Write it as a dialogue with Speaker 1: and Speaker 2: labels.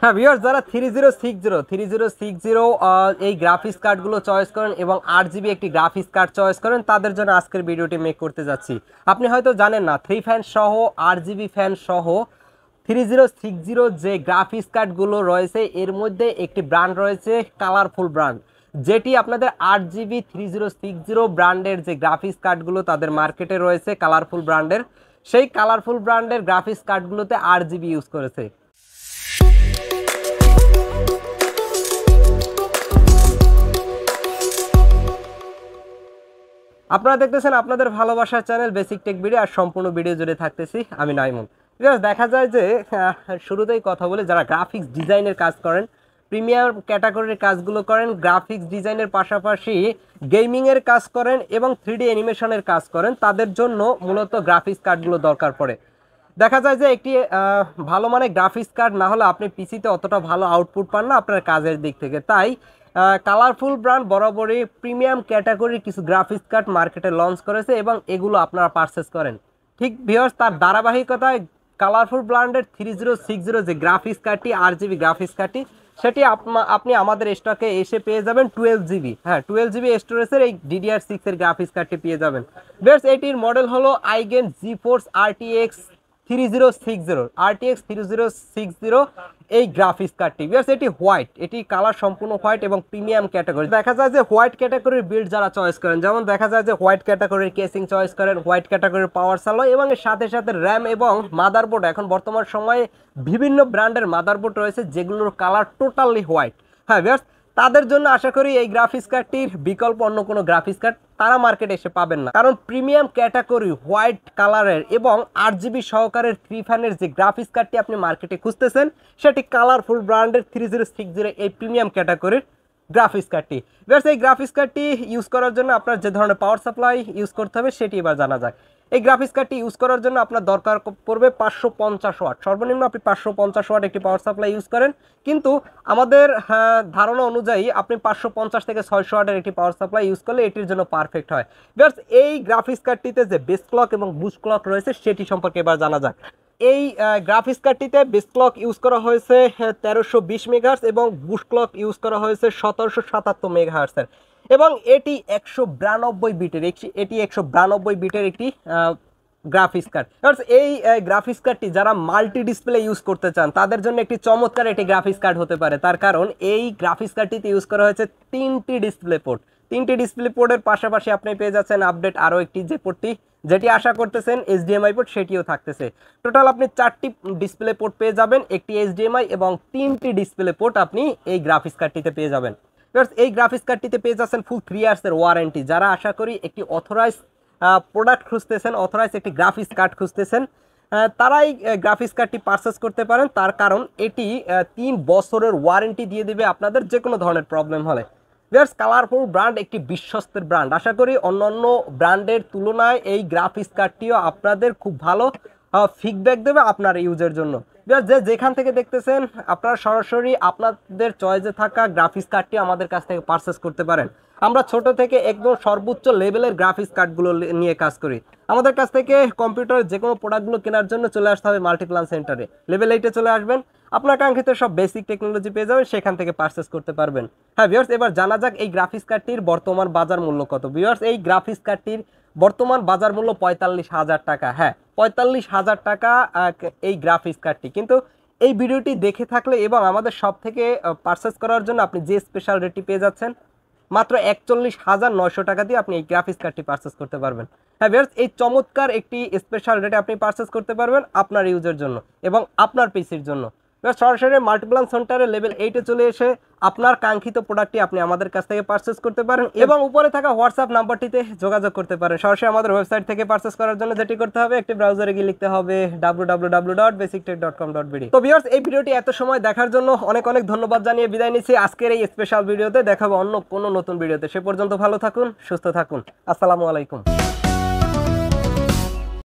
Speaker 1: হ্যাঁ ভিউয়ার্স, যারা 3060 এই গ্রাফিক্স কার্ডগুলো চয়েস করেন এবং 8 জিবি একটি গ্রাফিক্স কার্ড চয়েস করেন, তাদের জন্য আজকের ভিডিওটি মেক করতে যাচ্ছি। আপনি হয়তো জানেন না, 3 ফ্যান সহ 8 জিবি ফ্যান সহ 3060 যে গ্রাফিক্স কার্ডগুলো রয়েছে এর মধ্যে একটি ব্র্যান্ড রয়েছে কালারফুল ব্র্যান্ড, যেটি আপনাদের 8 জিবি 3060 ব্র্যান্ডের যে গ্রাফিক্স কার্ডগুলো তাদের মার্কেটে রয়েছে কালারফুল ব্র্যান্ডের, সেই কালারফুল ব্র্যান্ডের গ্রাফিক্স কার্ডগুলোতে 8 জিবি ইউজ করেছে। আপনারা দেখতেছেন আপনাদের ভালোবাসার চ্যানেল বেসিক টেক ভিডিও, আর সম্পূর্ণ ভিডিও জুড়ে থাকতেছি আমি নাইমুন। দেখা যায় যে শুরুতেই কথা বলে, যারা গ্রাফিক্স ডিজাইনের কাজ করেন, প্রিমিয়াম ক্যাটাগরির কাজগুলো করেন, গ্রাফিক্স ডিজাইনের পাশাপাশি গেমিংয়ের কাজ করেন এবং 3D অ্যানিমেশনের কাজ করেন, তাদের জন্য মূলত গ্রাফিক্স কার্ডগুলো দরকার পড়ে। দেখা যায় যে একটি ভালো মানের গ্রাফিক্স কার্ড না হলে আপনি পিসিতে অতটা ভালো আউটপুট পান না আপনার কাজের দিক থেকে। তাই কালারফুল ব্র্যান্ড বরাবরই প্রিমিয়াম ক্যাটাগরির কিছু গ্রাফিক্স কার্ড মার্কেটে লঞ্চ করেছে এবং এগুলো আপনারা পারচেস করেন। ঠিক ভিউয়ার্স, তার ধারাবাহিকতায় কালারফুল ব্র্যান্ডের 3060 যে গ্রাফিক্স কার্ডটি 8 জিবি গ্রাফিক্স কার্ডটি, সেটি আপনি আমাদের স্টকে এসে পেয়ে যাবেন 12 জিবি। হ্যাঁ, 12 জিবি স্টোরেজের এই DDR6 এর গ্রাফিক্স কার্ডটি পেয়ে যাবেন। ভিউয়ার্স, এটির মডেল হলো আইগেন জিফোর্স RTX 3060 এই গ্রাফিক্স কার্ডটি। ভিউয়ার্স, এটি হোয়াইট, এটি কালার সম্পূর্ণ হোয়াইট এবং প্রিমিয়াম ক্যাটাগরি। দেখা যায় যে হোয়াইট ক্যাটাগরির বিল্ড যারা চয়েস করেন, যেমন দেখা যায় যে হোয়াইট ক্যাটাগরির কেসিং চয়েস করেন, হোয়াইট ক্যাটাগরির পাওয়ার সালো এবং এর সাথে সাথে র্যাম এবং মাদারবোর্ড। এখন বর্তমান সময়ে বিভিন্ন ব্র্যান্ডের মাদারবোর্ড রয়েছে যেগুলোর কালার টোটালি হোয়াইট। হ্যাঁ ভিউয়ার্স, তাদের জন্য আশা করি এই গ্রাফিক্স কার্ডটির বিকল্প অন্য কোনো গ্রাফিক্স কার্ড তারা মার্কেটে এসে পাবেন না, কারণ প্রিমিয়াম ক্যাটাগরি হোয়াইট কালারের এবং 8 জিবি সহকারের 3 ফ্যানের যে গ্রাফিক্স কার্ডটি আপনি মার্কেটে খুঁজতেছেন, সেটি কালারফুল ব্র্যান্ডের 3060 এই প্রিমিয়াম ক্যাটাগরির গ্রাফিক্স কার্ডটি। ভিউয়ার্স, এই গ্রাফিক্স কার্ডটি ইউজ করার জন্য আপনার যে ধরনের পাওয়ার সাপ্লাই ইউজ করতে হবে সেটি এবার জানা যায়। এই গ্রাফিক্স কার্ডটি ইউজ করার জন্য আপনার দরকার পড়বে 550 ওয়াট, সর্বনিম্ন আপনি 550 ওয়াট একটি পাওয়ার সাপ্লাই ইউজ করেন, কিন্তু আমাদের ধারণা অনুযায়ী আপনি 550 থেকে 600 ওয়াটের একটি পাওয়ার সাপ্লাই ইউজ করলে এটির জন্য পারফেক্ট হয়। ভিউয়ার্স, এই গ্রাফিক্স কার্ডটিতে যে বেস ক্লক এবং বুস্ট ক্লক রয়েছে সেটি সম্পর্কে এবার জানা যাক। এই গ্রাফিক্স কার্ডটিতে বেস ক্লক ইউজ করা হয়েছে 1320 মেগাহার্টজ এবং বুস্ট ক্লক ইউজ করা হয়েছে 1777 মেগাহার্টজের, এবং এটি 192 বিটের এটি 192 বিটের একটি গ্রাফিক্স কার্ড। এই গ্রাফিক্স কার্ডটি যারা মাল্টি ডিসপ্লে ইউজ করতে চান তাদের জন্য একটি চমৎকার একটি গ্রাফিক্স কার্ড হতে পারে, তার কারণ এই গ্রাফিক্স কার্ডটিতে ইউজ করা হয়েছে 3টি ডিসপ্লে পোর্ট। 3টি ডিসপ্লে পোর্টের পাশাপাশি আপনি পেয়ে যাচ্ছেন আপডেট আরও একটি যে পোর্টটি যেটি আশা করতেছেন HDMI পোর্ট, সেটিও থাকতেছে। টোটাল আপনি 4টি ডিসপ্লে পোর্ট পেয়ে যাবেন, একটি HDMI এবং 3টি ডিসপ্লে পোর্ট আপনি এই গ্রাফিক্স কার্ডটিতে পেয়ে যাবেন। এই গ্রাফিক্স কার্ডটিতে পেয়ে যাচ্ছেন ফুল 3 ইয়ার্সের ওয়ারেন্টি। যারা আশা করি একটি অথরাইজ প্রোডাক্ট খুঁজতেছেন, অথরাইজ একটি গ্রাফিক্স কার্ড খুঁজতেছেন, তারাই গ্রাফিক্স কার্ডটি পারচেস করতে পারেন, তার কারণ এটি 3 বছরের ওয়ারেন্টি দিয়ে দেবে আপনাদের যে কোনো ধরনের প্রবলেম হলে। ভিউয়ার্স, কালারফুল ব্র্যান্ড একটি বিশ্বস্তের ব্র্যান্ড। আশা করি অন্যান্য ব্র্যান্ডের তুলনায় এই গ্রাফিক্স কার্ডটিও আপনাদের খুব ভালো ফিডব্যাক দেবে আপনার ইউজের জন্য। যে যেখান থেকে দেখতেছেন আপনারা সরাসরি আপনাদের চয়েসে থাকা গ্রাফিক্স কার্ডটি আমাদের কাছ থেকে পারচেস করতে পারেন। আমরা ছোট থেকে একদম সর্বোচ্চ লেভেলের গ্রাফিক্স কার্ডগুলো নিয়ে কাজ করি। আমাদের কাছ থেকে কম্পিউটারের যে কোনো প্রোডাক্টগুলো কেনার জন্য চলে আসতে হবে মাল্টিপ্লান সেন্টারে, লেভেল 8-এ চলে আসবেন, আপনার কাঙ্ক্ষিত সব বেসিক টেকনোলজি পেয়ে যাবেন, সেখান থেকে পারচেস করতে পারবেন। হ্যাঁ ভিউয়ার্স, এবার জানা যাক এই গ্রাফিক্স কার্ডটির বর্তমান বাজার মূল্য কত। ভিউয়ার্স, এই গ্রাফিক্স কার্ডটির বর্তমান বাজার মূল্য 45,000 টাকা। হ্যাঁ, 45,000 টাকা এই গ্রাফিক্স কার্ডটি। কিন্তু এই ভিডিওটি দেখে থাকলে এবং আমাদের সব থেকে পারচেস করার জন্য আপনি যে স্পেশাল রেটটি পেয়ে যাচ্ছেন, মাত্র 41,900 টাকা দিয়ে আপনি এই গ্রাফিক্স কার্ডটি পারচেস করতে পারবেন। হ্যাঁ ভিউয়ার্স, এই চমৎকার একটি স্পেশাল রেটে আপনি পারচেস করতে পারবেন আপনার ইউজের জন্য এবং আপনার পিসির জন্য। সরাসরি মাল্টিপ্লান সেন্টারে লেভেল 8-এ চলে এসে আপনার কাঙ্ক্ষিত প্রোডাক্টটি আপনি আমাদের কাছ থেকে পারচেস করতে পারেন এবং উপরে থাকা হোয়াটসঅ্যাপ নাম্বারটিতে যোগাযোগ করতে পারেন। সরাসরি আমাদের ওয়েবসাইট থেকে পারচেস করার জন্য যেটি করতে হবে, একটি ব্রাউজারে গিয়ে লিখতে হবে www.basictech.com.bd। তো ভিউয়ার্স, এই ভিডিওটি এত সময় দেখার জন্য অনেক অনেক ধন্যবাদ জানিয়ে বিদায় নিচ্ছি আজকের এই স্পেশাল ভিডিওতে। দেখা হবে অন্য কোনো নতুন ভিডিওতে। সে পর্যন্ত ভালো থাকুন, সুস্থ থাকুন। আসসালামু আলাইকুম।